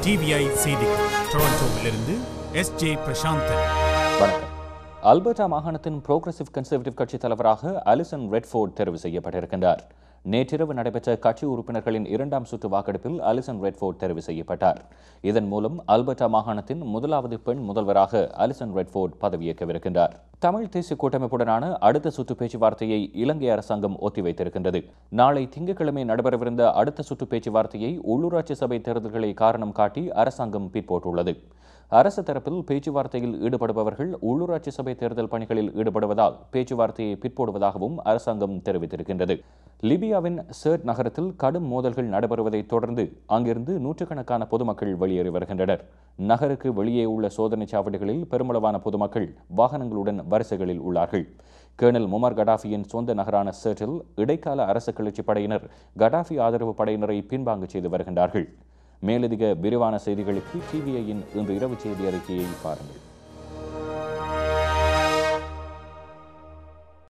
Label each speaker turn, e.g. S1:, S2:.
S1: TVI செய்திகள் டொரண்டோவிலிருந்து S J. Prasanthan.
S2: வணக்கம். Alberta மாகாணத்தின் புரோகிரசிவ் கன்சர்வேட்டிவ் கட்சி தலைவராக அலிசன் ரெட்ஃபோர்ட் தெரிவு செய்யப்பட்டிருக்கின்றார். நேற்றிரவு நடைபெற்ற கட்சி உறுப்பினர்களின் இரண்டாம் சுற்று வாக்கெடுப்பில் அலிசன் ரெட்ஃபோர்ட் தெரிவு செய்யப்பட்டார். இதன் மூலம் அல்பர்டா மாகாணத்தின் முதலாவது பெண் முதல்வராக அலிசன் ரெட்ஃபோர்ட் பதவியேற்கவிருக்கின்றார். தமிழ் தேசிய கூட்டமைப்புடனான அடுத்த சுற்று பேச்சுவார்த்தையை இலங்கை அரசாங்கம் ஒத்திவைத்திருக்கின்றது. நாளை திங்கட்கிழமை நடைபெறவிருந்த அடுத்த சுற்று பேச்சுவார்த்தையை உள்ளூராட்சி சபை தேர்தல்களை காரணம் காட்டி அரசாங்கம் பிற்போட்டுள்ளது. அரசு தரப்பில் பேச்சுவார்த்தையில் ஈடுபடுபவர்கள் உள்ளூராட்சி சபை தேர்தல் பணிகளில் ஈடுபடுவதால் பேச்சுவார்த்தையை பிற்போடுவதாகவும் அரசாங்கம் தெரிவித்திருக்கின்றது. லிபியாவின் சர்ட் நகரத்தில் கடும் மோதல்கள் நடைபெறுவதைத் தொடர்ந்து அங்கிருந்து நூற்றுக்கணக்கான பொதுமக்கள் வெளியேறி வருகின்றனர். நகருக்கு வெளியே உள்ள சோதனைச் சாவடிகளில் பெருமளவான பொதுமக்கள் வாகனங்களுடன் வரிசைகளில் உள்ளார்கள். கர்னல் முமர் கடாஃபியின் சொந்த நகரான சர்ட்டில் இடைக்கால அரசு கிளர்ச்சி படையினர் கடாஃபி ஆதரவு படையினரை பின்வாங்க செய்து வருகின்றார்கள். மேலதிக விரிவான செய்திகளுக்கு டிவிஐயின் இன்று இரவு செய்தி அறிக்கையை பாருங்கள்.